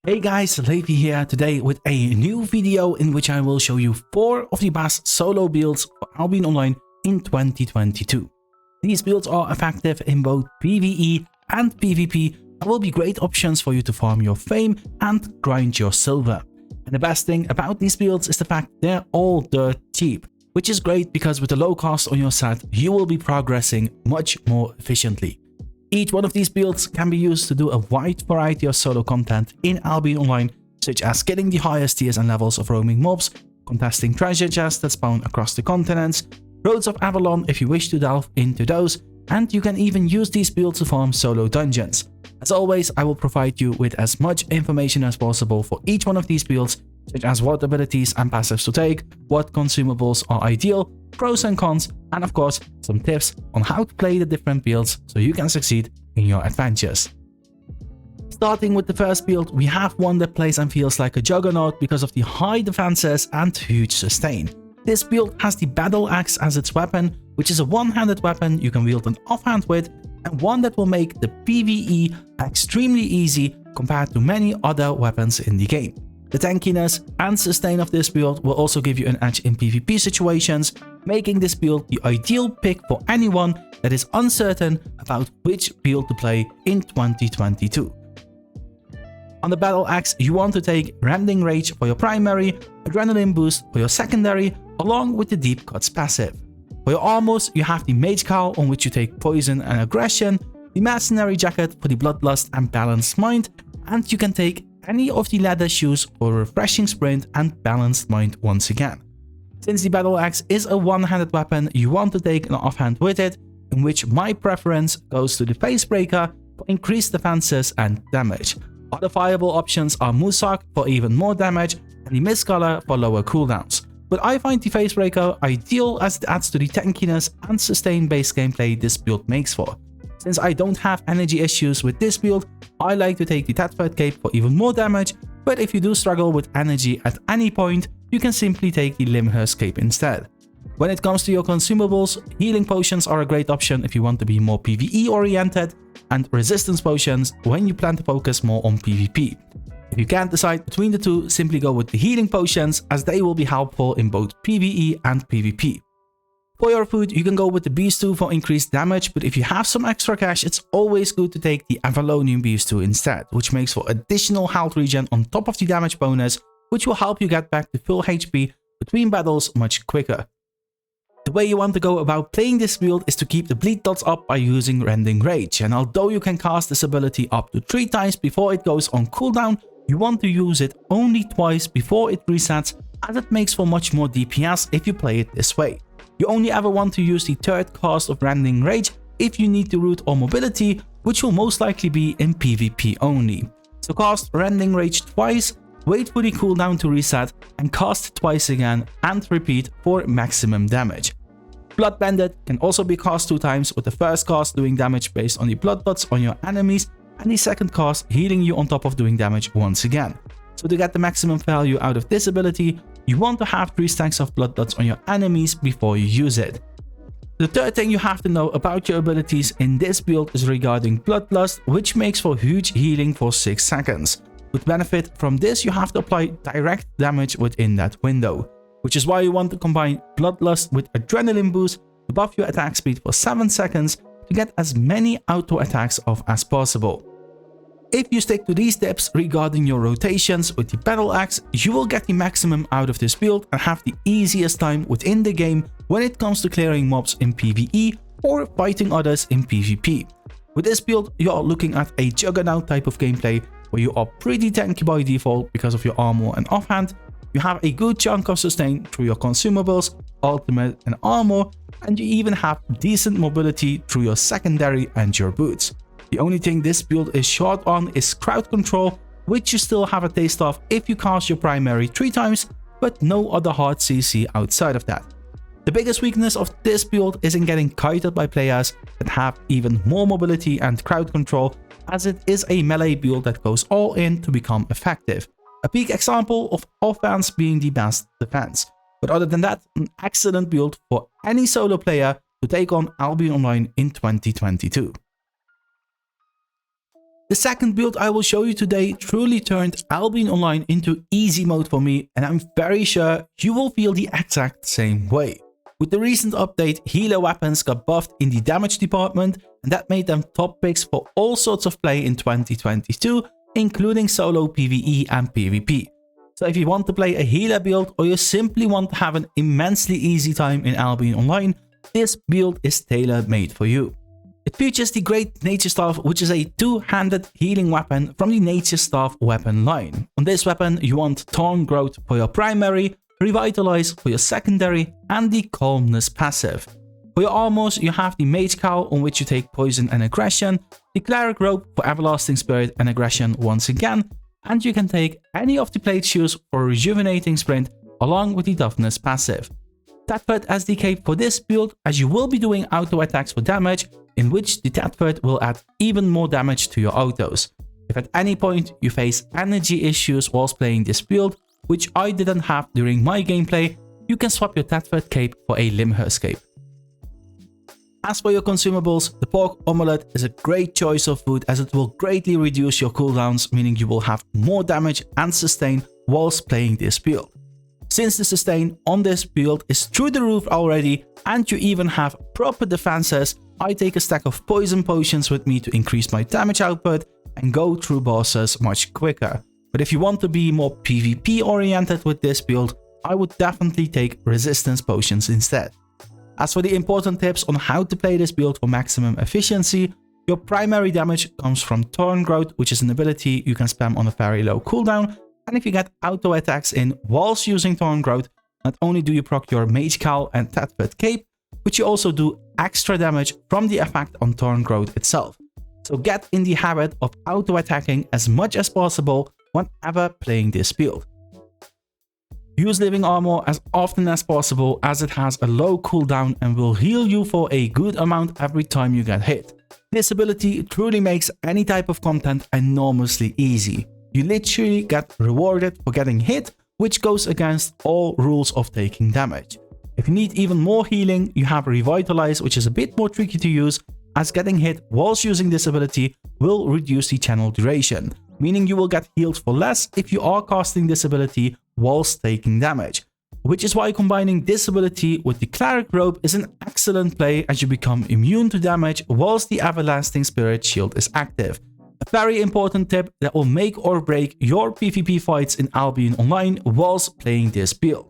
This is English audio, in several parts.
Hey guys, Levi here today with a new video in which I will show you 4 of the best solo builds for Albion Online in 2022. These builds are effective in both PvE and PvP and will be great options for you to farm your fame and grind your silver. And the best thing about these builds is the fact they're all dirt cheap, which is great because with the low cost on your set, you will be progressing much more efficiently. Each one of these builds can be used to do a wide variety of solo content in Albion Online, such as getting the highest tiers and levels of roaming mobs, contesting treasure chests that spawn across the continents, Roads of Avalon if you wish to delve into those, and you can even use these builds to farm solo dungeons. As always, I will provide you with as much information as possible for each one of these builds, such as what abilities and passives to take, what consumables are ideal, pros and cons, and of course, some tips on how to play the different builds so you can succeed in your adventures. Starting with the first build, we have one that plays and feels like a juggernaut because of the high defenses and huge sustain. This build has the Battleaxe as its weapon, which is a one-handed weapon you can wield an offhand with, and one that will make the PvE extremely easy compared to many other weapons in the game. The tankiness and sustain of this build will also give you an edge in PvP situations, making this build the ideal pick for anyone that is uncertain about which build to play in 2022. On the Battleaxe, you want to take Rending Rage for your primary, Adrenaline Boost for your secondary, along with the Deep Cuts passive. For your armors, you have the Mage Cowl on which you take Poison and Aggression, the Mercenary Jacket for the Bloodlust and Balanced Mind, and you can take any of the leather shoes for Refreshing Sprint and Balanced Mind once again. Since the Battleaxe is a one-handed weapon, you want to take an offhand with it, in which my preference goes to the Facebreaker for increased defenses and damage. Other viable options are Musak for even more damage and the Mistcaller for lower cooldowns. But I find the Facebreaker ideal as it adds to the tankiness and sustain-based gameplay this build makes for. Since I don't have energy issues with this build, I like to take the Tatford Cape for even more damage, but if you do struggle with energy at any point, you can simply take the Limhurst Cape instead. When it comes to your consumables, healing potions are a great option if you want to be more PvE oriented, and resistance potions when you plan to focus more on PvP. If you can't decide between the two, simply go with the healing potions as they will be helpful in both PvE and PvP. For your food, you can go with the Beast 2 for increased damage, but if you have some extra cash, it's always good to take the Avalonian Beast 2 instead, which makes for additional health regen on top of the damage bonus, which will help you get back to full HP between battles much quicker. The way you want to go about playing this build is to keep the bleed dots up by using Rending Rage, and although you can cast this ability up to 3 times before it goes on cooldown, you want to use it only twice before it resets, as it makes for much more DPS if you play it this way. You only ever want to use the third cast of Rending Rage if you need to root or mobility, which will most likely be in PvP only. So cast Rending Rage twice, wait for the cooldown to reset, and cast it twice again and repeat for maximum damage. Blood Bandit can also be cast 2 times, with the first cast doing damage based on the blood dots on your enemies, and the second cast healing you on top of doing damage once again. So to get the maximum value out of this ability, you want to have 3 stacks of blood dots on your enemies before you use it. The third thing you have to know about your abilities in this build is regarding Bloodlust, which makes for huge healing for 6 seconds. To benefit from this, you have to apply direct damage within that window, which is why you want to combine Bloodlust with Adrenaline Boost to buff your attack speed for 7 seconds to get as many auto attacks off as possible. If you stick to these tips regarding your rotations with the Battleaxe, you will get the maximum out of this build and have the easiest time within the game when it comes to clearing mobs in PvE or fighting others in PvP. With this build, you are looking at a juggernaut type of gameplay where you are pretty tanky by default because of your armor and offhand, you have a good chunk of sustain through your consumables, ultimate and armor, and you even have decent mobility through your secondary and your boots. The only thing this build is short on is crowd control, which you still have a taste of if you cast your primary 3 times, but no other hard CC outside of that. The biggest weakness of this build is in getting kited by players that have even more mobility and crowd control, as it is a melee build that goes all in to become effective. A peak example of offense being the best defense. But other than that, an excellent build for any solo player to take on Albion Online in 2022. The second build I will show you today truly turned Albion Online into easy mode for me, and I'm very sure you will feel the exact same way. With the recent update, healer weapons got buffed in the damage department, and that made them top picks for all sorts of play in 2022, including solo PvE and PvP. So if you want to play a healer build or you simply want to have an immensely easy time in Albion Online, this build is tailor-made for you. It features the Great Nature Staff, which is a two-handed healing weapon from the Nature Staff weapon line. On this weapon, you want Torn Growth for your primary, Revitalize for your secondary, and the Calmness passive. For your armors, you have the Mage Cowl, on which you take Poison and Aggression, the Cleric Robe for Everlasting Spirit and Aggression once again, and you can take any of the Plate Shoes for Rejuvenating Sprint along with the Toughness passive. Tatford as the cape for this build, as you will be doing auto attacks for damage, in which the Tatford will add even more damage to your autos. If at any point you face energy issues whilst playing this build, which I didn't have during my gameplay, you can swap your Tatford cape for a Limhurst cape. As for your consumables, the pork omelette is a great choice of food as it will greatly reduce your cooldowns, meaning you will have more damage and sustain whilst playing this build. Since the sustain on this build is through the roof already and you even have proper defenses, I take a stack of poison potions with me to increase my damage output and go through bosses much quicker. But if you want to be more PvP oriented with this build, I would definitely take resistance potions instead. As for the important tips on how to play this build for maximum efficiency, your primary damage comes from Torn Growth, which is an ability you can spam on a very low cooldown. And if you get auto attacks in whilst using Torn Growth, not only do you proc your Mage Cowl and Tatford cape, but you also do extra damage from the effect on Torn Growth itself. So get in the habit of auto attacking as much as possible whenever playing this build. Use Living Armor as often as possible as it has a low cooldown and will heal you for a good amount every time you get hit. This ability truly makes any type of content enormously easy. You literally get rewarded for getting hit, which goes against all rules of taking damage. If you need even more healing, you have Revitalize, which is a bit more tricky to use, as getting hit whilst using this ability will reduce the channel duration, meaning you will get healed for less if you are casting this ability whilst taking damage. Which is why combining this ability with the Cleric Robe is an excellent play as you become immune to damage whilst the Everlasting Spirit Shield is active. A very important tip that will make or break your PvP fights in Albion Online whilst playing this build.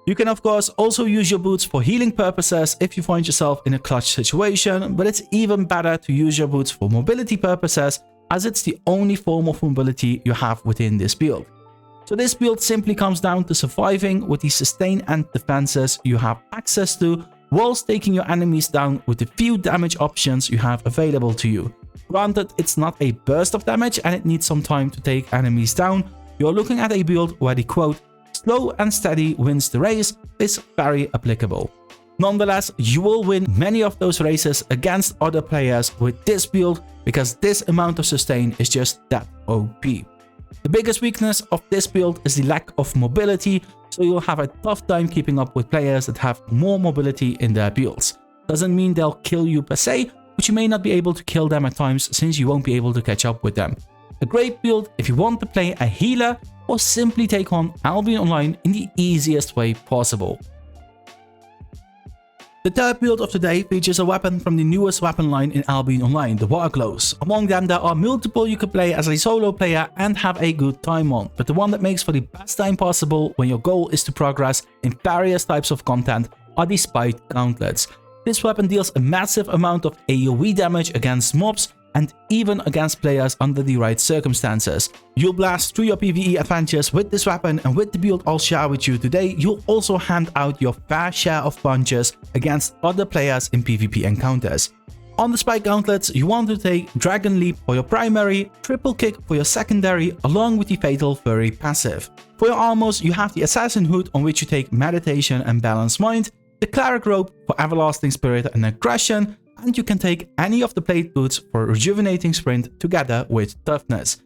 You can of course also use your boots for healing purposes if you find yourself in a clutch situation, but it's even better to use your boots for mobility purposes as it's the only form of mobility you have within this build. So this build simply comes down to surviving with the sustain and defenses you have access to whilst taking your enemies down with the few damage options you have available to you. Granted, it's not a burst of damage and it needs some time to take enemies down. You're looking at a build where the quote, "slow and steady wins the race" is very applicable. Nonetheless, you will win many of those races against other players with this build because this amount of sustain is just that OP. The biggest weakness of this build is the lack of mobility, so you'll have a tough time keeping up with players that have more mobility in their builds. Doesn't mean they'll kill you per se, but you may not be able to kill them at times since you won't be able to catch up with them. A great build if you want to play a healer or simply take on Albion Online in the easiest way possible. The third build of today features a weapon from the newest weapon line in Albion Online, the Water Glows. Among them there are multiple you could play as a solo player and have a good time on, but the one that makes for the best time possible when your goal is to progress in various types of content are the Spiked Gauntlets. This weapon deals a massive amount of AoE damage against mobs and even against players under the right circumstances. You'll blast through your PvE adventures with this weapon, and with the build I'll share with you today, you'll also hand out your fair share of punches against other players in PvP encounters. On the Spike Gauntlets, you want to take Dragon Leap for your primary, Triple Kick for your secondary, along with the Fatal Fury passive. For your armors, you have the Assassin Hood on which you take Meditation and Balanced Mind, the Cleric Robe for Everlasting Spirit and Aggression, and you can take any of the Plate Boots for Rejuvenating Sprint together with Toughness.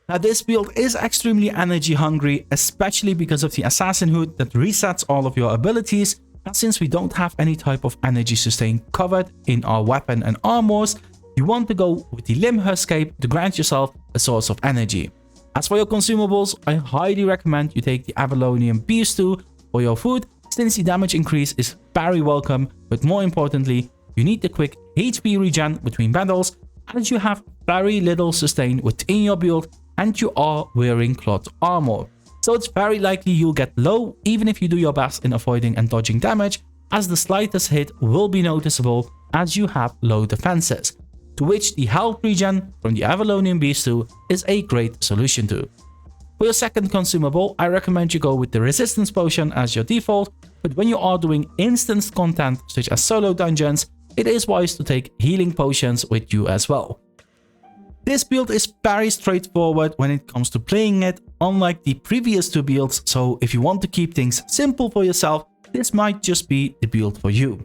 Now this build is extremely energy hungry, especially because of the Assassin Hood that resets all of your abilities, and since we don't have any type of energy sustain covered in our weapon and armors, you want to go with the Limb Huskcape to grant yourself a source of energy. As for your consumables, I highly recommend you take the Avalonian Beef Stew for your food, since the damage increase is very welcome, but more importantly, you need the quick HP regen between battles, as you have very little sustain within your build and you are wearing cloth armor. So it's very likely you'll get low even if you do your best in avoiding and dodging damage, as the slightest hit will be noticeable as you have low defenses, to which the health regen from the Avalonian Beef Stew is a great solution to. For your second consumable, I recommend you go with the Resistance Potion as your default, but when you are doing instance content such as solo dungeons, it is wise to take healing potions with you as well. This build is very straightforward when it comes to playing it, unlike the previous two builds, so if you want to keep things simple for yourself, this might just be the build for you.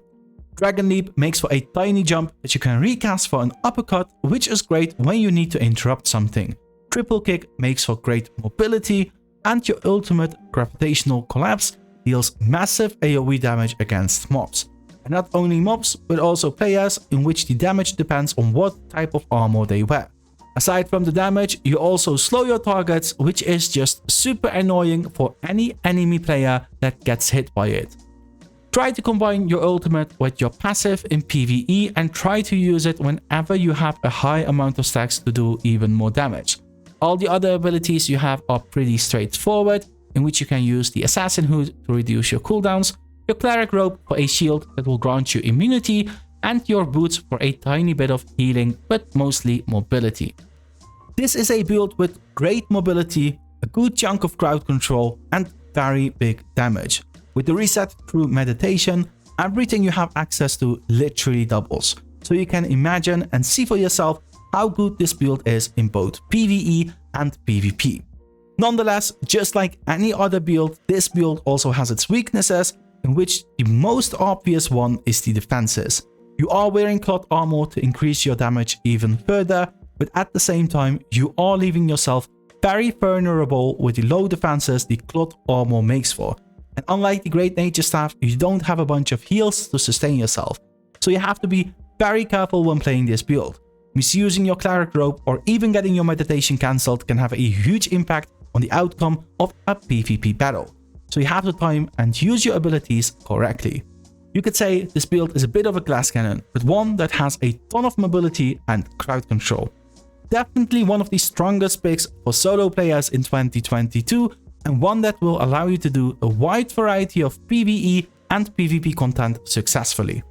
Dragon Leap makes for a tiny jump that you can recast for an uppercut, which is great when you need to interrupt something. Triple Kick makes for great mobility, and your ultimate Gravitational Collapse deals massive AoE damage against mobs. And not only mobs, but also players, in which the damage depends on what type of armor they wear. Aside from the damage, you also slow your targets, which is just super annoying for any enemy player that gets hit by it. Try to combine your ultimate with your passive in PvE and try to use it whenever you have a high amount of stacks to do even more damage. All the other abilities you have are pretty straightforward, in which you can use the Assassin Hood to reduce your cooldowns, your Cleric Robe for a shield that will grant you immunity, and your boots for a tiny bit of healing, but mostly mobility. This is a build with great mobility, a good chunk of crowd control, and very big damage. With the reset through meditation, everything you have access to literally doubles, so you can imagine and see for yourself how good this build is in both PvE and PvP. Nonetheless, just like any other build, this build also has its weaknesses, in which the most obvious one is the defenses. You are wearing cloth armor to increase your damage even further, but at the same time, you are leaving yourself very vulnerable with the low defenses the cloth armor makes for. And unlike the Great Nature Staff, you don't have a bunch of heals to sustain yourself, so you have to be very careful when playing this build. Misusing your Cleric Robe or even getting your meditation cancelled can have a huge impact on the outcome of a PvP battle, so you have to time and use your abilities correctly. You could say this build is a bit of a glass cannon, but one that has a ton of mobility and crowd control. Definitely one of the strongest picks for solo players in 2022, and one that will allow you to do a wide variety of PvE and PvP content successfully.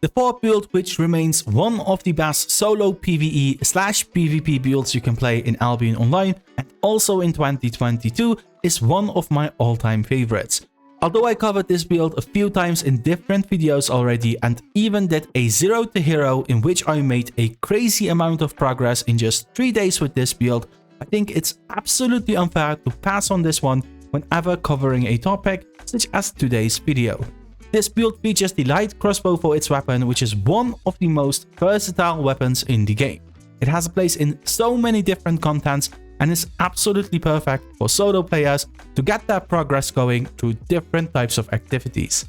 The fourth build, which remains one of the best solo PvE/PvP builds you can play in Albion Online and also in 2022, is one of my all-time favorites. Although I covered this build a few times in different videos already and even did a 0 to hero in which I made a crazy amount of progress in just 3 days with this build, I think it's absolutely unfair to pass on this one whenever covering a topic such as today's video. This build features the light crossbow for its weapon, which is one of the most versatile weapons in the game. It has a place in so many different contents and is absolutely perfect for solo players to get their progress going through different types of activities.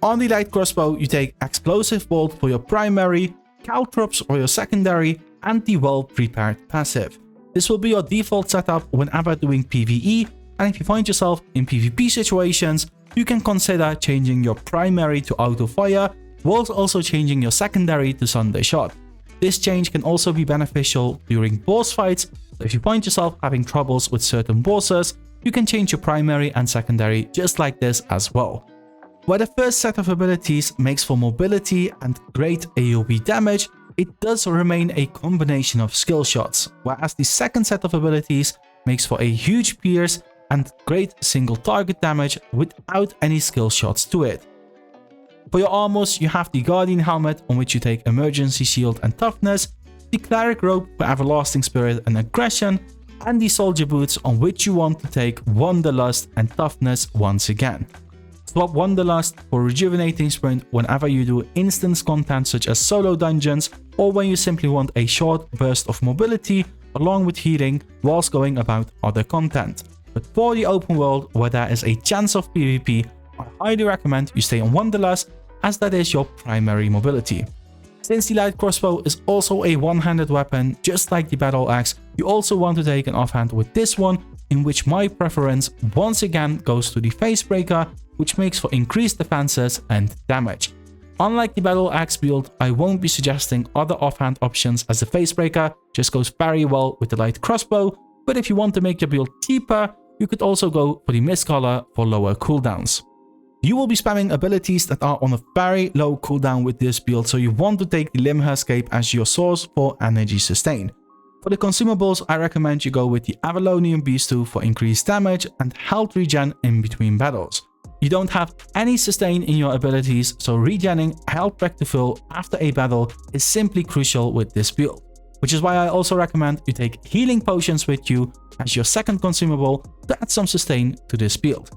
On the light crossbow, you take Explosive Bolt for your primary, Caltrops for your secondary, and the well-prepared passive. This will be your default setup whenever doing PvE, and if you find yourself in PvP situations, you can consider changing your primary to auto fire, whilst also changing your secondary to Sunday shot. This change can also be beneficial during boss fights, so if you find yourself having troubles with certain bosses, you can change your primary and secondary just like this as well. Where the first set of abilities makes for mobility and great AoE damage, it does remain a combination of skill shots, whereas the second set of abilities makes for a huge pierce and great single target damage without any skill shots to it. For your armors, you have the Guardian Helmet, on which you take Emergency Shield and Toughness, the Cleric Robe for Everlasting Spirit and Aggression, and the Soldier Boots, on which you want to take Wanderlust and Toughness once again. Swap Wanderlust for Rejuvenating Sprint whenever you do instance content such as solo dungeons, or when you simply want a short burst of mobility along with healing whilst going about other content. But for the open world, where there is a chance of PvP, I highly recommend you stay on Wanderlust, as that is your primary mobility. Since the light crossbow is also a one-handed weapon, just like the battle axe, you also want to take an offhand with this one, in which my preference once again goes to the facebreaker, which makes for increased defenses and damage. Unlike the Battleaxe build, I won't be suggesting other offhand options, as the facebreaker just goes very well with the light crossbow, but if you want to make your build cheaper, you could also go for the mist collar for lower cooldowns. You will be spamming abilities that are on a very low cooldown with this build, so you want to take the Limher Escape as your source for energy sustain. For the consumables, I recommend you go with the Avalonian Beast for increased damage and health regen in between battles. You don't have any sustain in your abilities, so regenning health back to full after a battle is simply crucial with this build, which is why I also recommend you take healing potions with you as your second consumable to add some sustain to this build.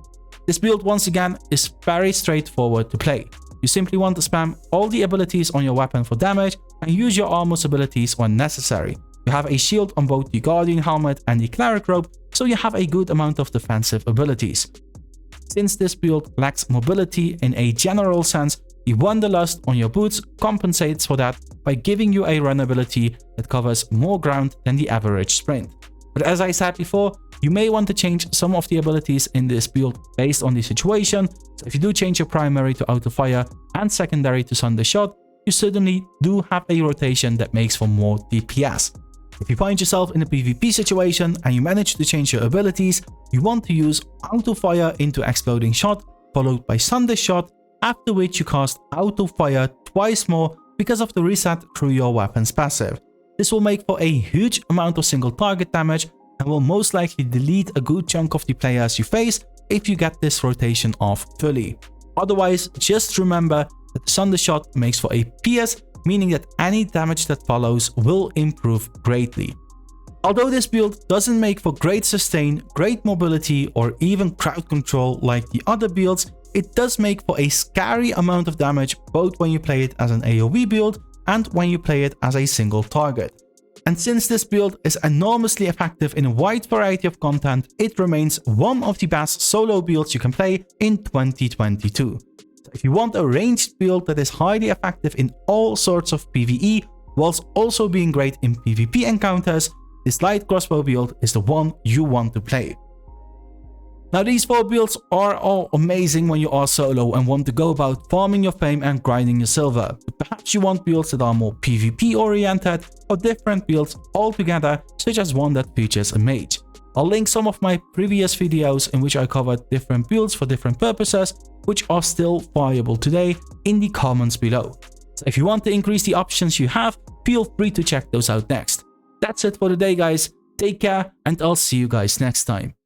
This build once again is very straightforward to play. You simply want to spam all the abilities on your weapon for damage and use your almost abilities when necessary. You have a shield on both the Guardian Helmet and the Cleric Robe, so you have a good amount of defensive abilities. Since this build lacks mobility in a general sense, the Wanderlust on your boots compensates for that by giving you a run ability that covers more ground than the average sprint. But as I said before, you may want to change some of the abilities in this build based on the situation, so if you do change your primary to auto fire and secondary to Sunder Shot, you suddenly do have a rotation that makes for more DPS. If you find yourself in a PvP situation and you manage to change your abilities, you want to use Auto Fire into Exploding Shot, followed by Sunder Shot, after which you cast Auto Fire twice more because of the reset through your weapon's passive. This will make for a huge amount of single target damage and will most likely delete a good chunk of the players you face if you get this rotation off fully. Otherwise, just remember that the Sunder Shot makes for a pierce, meaning that any damage that follows will improve greatly. Although this build doesn't make for great sustain, great mobility, or even crowd control like the other builds, it does make for a scary amount of damage both when you play it as an AoE build and when you play it as a single target. And since this build is enormously effective in a wide variety of content, it remains one of the best solo builds you can play in 2022. If you want a ranged build that is highly effective in all sorts of PvE, whilst also being great in PvP encounters, this light crossbow build is the one you want to play. Now, these 4 builds are all amazing when you are solo and want to go about farming your fame and grinding your silver. But perhaps you want builds that are more PvP oriented or different builds altogether, such as one that features a mage. I'll link some of my previous videos in which I covered different builds for different purposes, which are still viable today, in the comments below. So if you want to increase the options you have, feel free to check those out next. That's it for today, guys. Take care, and I'll see you guys next time.